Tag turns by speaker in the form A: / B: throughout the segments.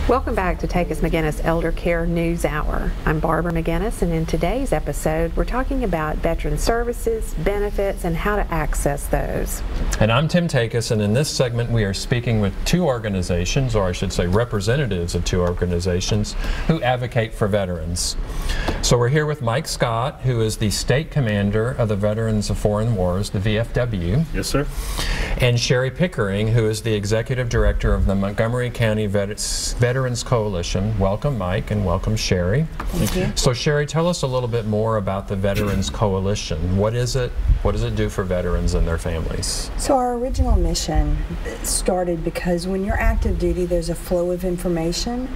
A: Welcome back to Takacs McGinnis Elder Care News Hour. I'm Barbara McGinnis, and in today's episode, we're talking about veteran services, benefits, and how to access those.
B: And I'm Tim Takacs, and in this segment, we are speaking with two organizations, or I should say representatives of two organizations, who advocate for veterans. So we're here with Mike Scott, who is the State Commander of the Veterans of Foreign Wars, the VFW.
C: Yes, sir.
B: And Sherry Pickering, who is the Executive Director of the Montgomery County Veterans Coalition. Welcome, Mike, and welcome, Sherry.
A: Thank you.
B: So, Sherry, tell us a little bit more about the Veterans Coalition. What is it? What does it do for veterans and their families?
D: So our original mission started because when you're active duty, there's a flow of information,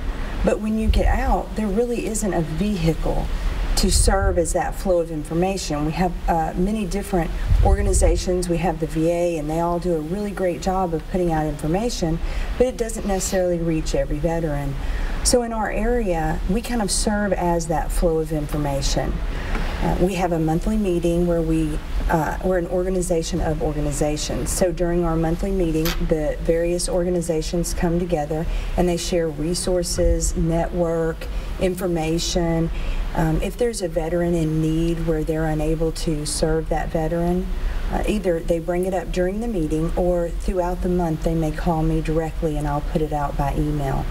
D: but when you get out, there really isn't a vehicle to serve as that flow of information. We have many different organizations. We have the VA, and they all do a really great job of putting out information, but it doesn't necessarily reach every veteran. So in our area, we kind of serve as that flow of information. We have a monthly meeting where we're an organization of organizations. So during our monthly meeting, the various organizations come together and they share resources, network, information. If there's a veteran in need where they're unable to serve that veteran, either they bring it up during the meeting or throughout the month they may call me directly and I'll put it out by email.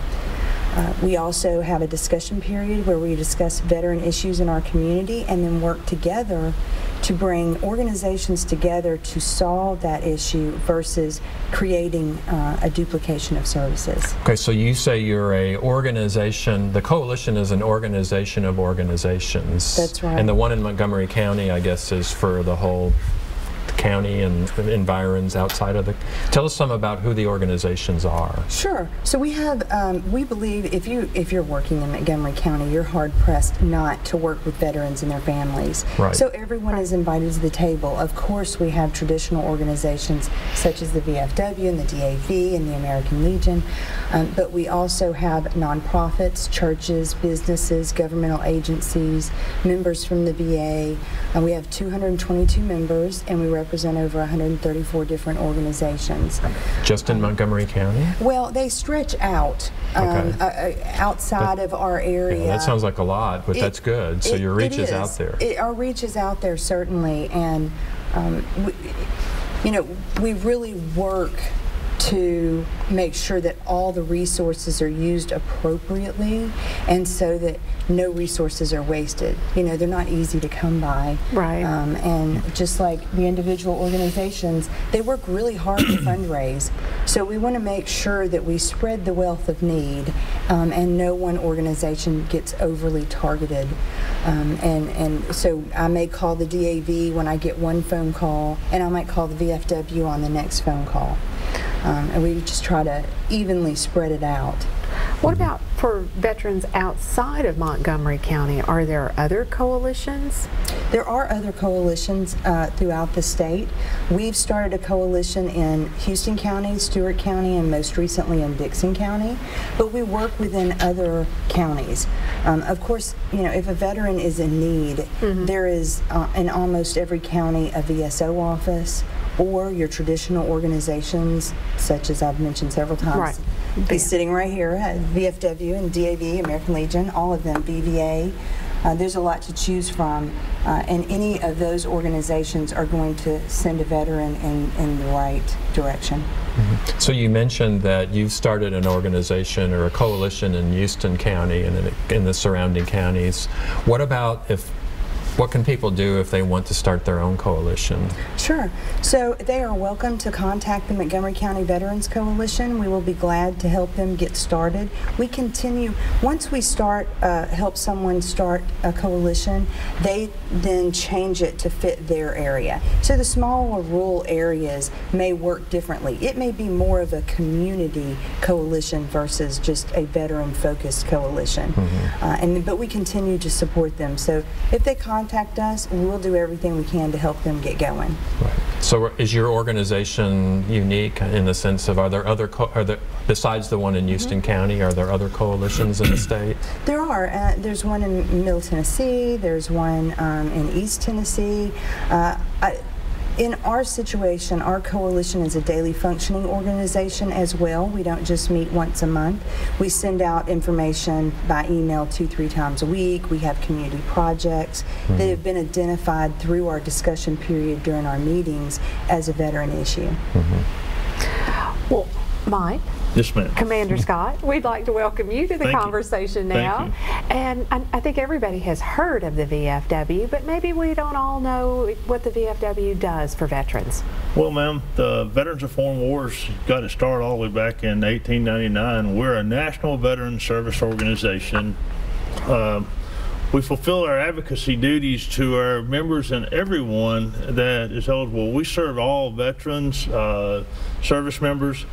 D: We also have a discussion period where we discuss veteran issues in our community and then work together to bring organizations together to solve that issue versus creating a duplication of services.
B: Okay, so you say you're a organization, the coalition is an organization of organizations.
D: That's right.
B: And the one in Montgomery County, I guess, is for the whole county and environs outside of the. Tell us some about who the organizations are.
D: Sure. So we have, we believe if you're working in Montgomery County, you're hard pressed not to work with veterans and their families.
B: Right.
D: So everyone is invited to the table. Of course, we have traditional organizations such as the VFW and the DAV and the American Legion, but we also have nonprofits, churches, businesses, governmental agencies, members from the VA. We have 222 members, and we represent over 134 different organizations.
B: Just in Montgomery County?
D: Well, they stretch out outside of our area.
B: Yeah, that sounds like a lot, but that's good. So your reach is out there.
D: Our reach is out there, certainly, and we really work to make sure that all the resources are used appropriately and so that no resources are wasted. You know, they're not easy to come by.
A: Right.
D: And just like the individual organizations, they work really hard to fundraise. So we want to make sure that we spread the wealth of need and no one organization gets overly targeted. And so I may call the DAV when I get one phone call, and I might call the VFW on the next phone call. And we just try to evenly spread it out.
A: What about for veterans outside of Montgomery County? Are there other coalitions?
D: There are other coalitions throughout the state. We've started a coalition in Houston County, Stewart County, and most recently in Dixon County. But we work within other counties. Of course, you know, if a veteran is in need, there is in almost every county a VSO office, or your traditional organizations, such as I've mentioned several times.
A: Right.
D: He's sitting right here, VFW and DAV, American Legion, all of them, BVA. There's a lot to choose from, and any of those organizations are going to send a veteran in the right direction.
B: So you mentioned that you've started an organization or a coalition in Houston County and in the surrounding counties. What can people do if they want to start their own coalition?
D: Sure. So they are welcome to contact the Montgomery County Veterans Coalition. We will be glad to help them get started. We continue, once we help someone start a coalition, they then change it to fit their area. So the smaller rural areas may work differently. It may be more of a community coalition versus just a veteran-focused coalition. But we continue to support them. So if they contact us, we'll do everything we can to help them get going.
B: Right. So is your organization unique in the sense of, are there besides the one in Houston County, are there other coalitions in the state?
D: There are. There's one in Middle Tennessee, there's one in East Tennessee. In our situation, our coalition is a daily functioning organization as well. We don't just meet once a month. We send out information by email 2-3 times a week. We have community projects that have been identified through our discussion period during our meetings as a veteran issue.
A: Well, Mike.
C: Yes, ma'am.
A: Commander Scott, we'd like to welcome you to the
C: Thank you.
A: conversation now. And I think everybody has heard of the VFW, but maybe we don't all know what the VFW does for veterans.
C: Well, ma'am, the Veterans of Foreign Wars got its start all the way back in 1899. We're a national veteran service organization. We fulfill our advocacy duties to our members and everyone that is eligible. We serve all veterans, service members.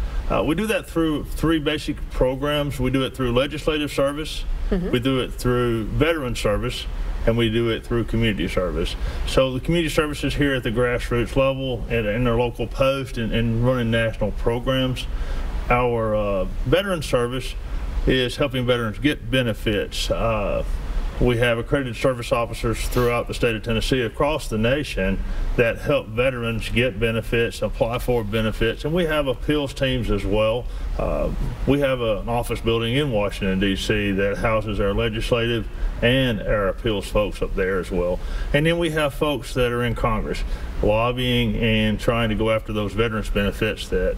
C: We do that through 3 basic programs. We do it through legislative service, we do it through veteran service, and we do it through community service. So the community service is here at the grassroots level and in our local post and running national programs. Our veteran service is helping veterans get benefits. We have accredited service officers throughout the state of Tennessee, across the nation, that help veterans get benefits, apply for benefits, and we have appeals teams as well. We have an office building in Washington, D.C. that houses our legislative and our appeals folks up there as well. And then we have folks that are in Congress lobbying and trying to go after those veterans benefits that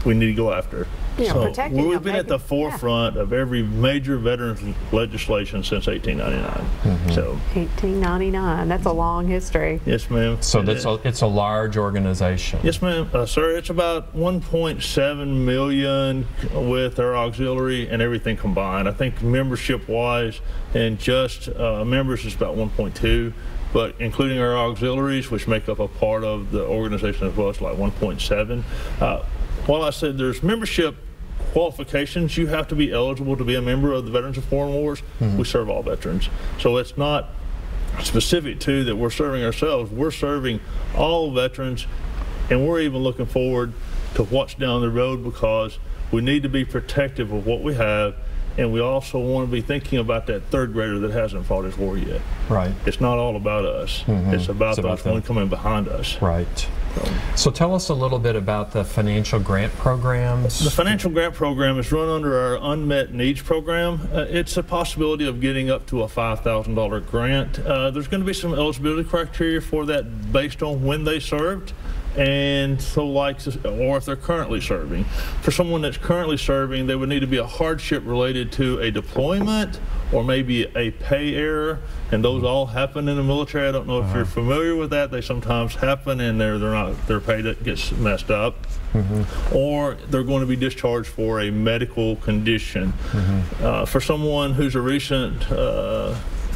C: we need to go after.
A: Yeah,
C: So
A: protecting
C: we've
A: them,
C: been at the forefront of every major veterans legislation since 1899. So
A: 1899, that's a long history.
C: yes, ma'am.
B: So it's a large organization.
C: Yes, ma'am. Sir, it's about 1.7 million with our auxiliary and everything combined. I think membership-wise and just members is about 1.2. But including our auxiliaries, which make up a part of the organization as well, it's like 1.7. While I said there's membership qualifications, you have to be eligible to be a member of the Veterans of Foreign Wars. We serve all veterans. So it's not specific to that we're serving ourselves. We're serving all veterans, and we're even looking forward to what's down the road, because we need to be protective of what we have, and we also want to be thinking about that 3rd grader that hasn't fought his war yet.
B: Right.
C: It's not all about us. It's about those one coming behind us.
B: Right. So tell us a little bit about the financial grant programs.
C: The financial grant program is run under our unmet needs program. It's a possibility of getting up to a $5,000 grant. There's going to be some eligibility criteria for that based on when they served, and so or if they're currently serving. For someone that's currently serving, there would need to be a hardship related to a deployment or maybe a pay error, and those all happen in the military. I don't know if you're familiar with that. They sometimes happen, and their pay gets messed up, or they're going to be discharged for a medical condition. For someone who's a recent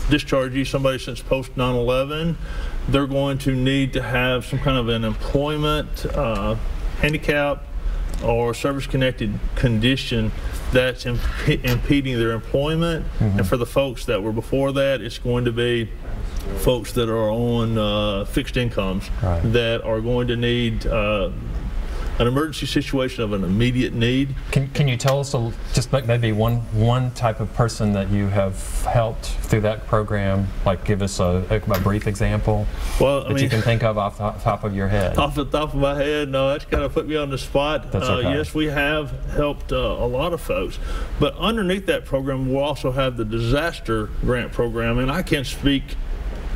C: dischargee, somebody since post 9/11, they're going to need to have some kind of an employment handicap or service-connected condition that's impeding their employment. And for the folks that were before that, it's going to be folks that are on fixed incomes that are going to need an emergency situation of an immediate need.
B: Can you tell us just maybe one type of person that you have helped through that program? Like, give us a brief example that you can think of off the top of your head.
C: Off the top of my head, no, that's kind of put me on the spot.
B: That's okay.
C: Yes, we have helped a lot of folks, but underneath that program, we'll also have the disaster grant program, and I can't speak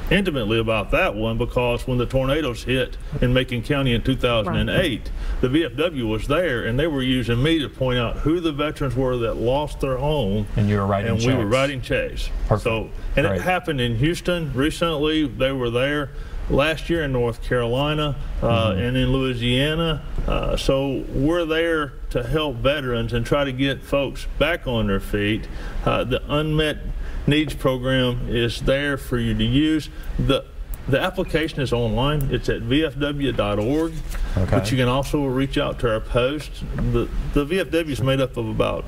C: intimately about that one because when the tornadoes hit in Macon County in 2008, the VFW was there, and they were using me to point out who the veterans were that lost their home.
B: And you were writing checks.
C: And we were writing checks.
B: Perfect.
C: So, and it happened in Houston recently. They were there last year in North Carolina and in Louisiana. So we're there to help veterans and try to get folks back on their feet. The unmet needs program is there for you to use. The application is online. It's at vfw.org, but you can also reach out to our post. The VFW is made up of about.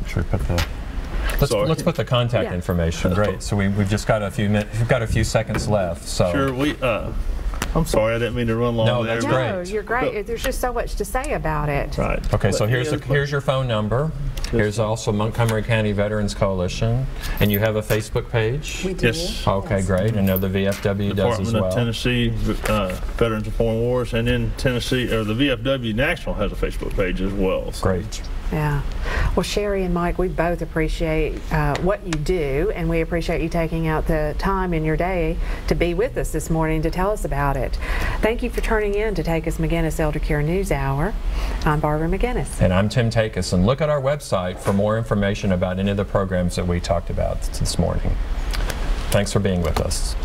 B: Let's put the contact information. Great. So we've just got a few minutes. We've got a few seconds left. So
C: sure. I'm sorry, I didn't mean to run long.
B: No, that's great.
A: No, you're great. There's just so much to say about it.
C: Right.
B: Okay, so here's your phone number. Here's also Montgomery County Veterans Coalition, and you have a Facebook page?
D: We do.
C: Yes.
B: Okay, great. I know the VFW does as
C: Department
B: well.
C: of Tennessee Veterans of Foreign Wars, and then Tennessee, or the VFW National has a Facebook page as well. So.
B: Great.
A: Yeah. Well, Sherry and Mike, we both appreciate what you do, and we appreciate you taking out the time in your day to be with us this morning to tell us about it. Thank you for turning in to Takacs McGinnis Elder Care News Hour. I'm Barbara McGinnis.
B: And I'm Tim Takacs, and look at our website for more information about any of the programs that we talked about this morning. Thanks for being with us.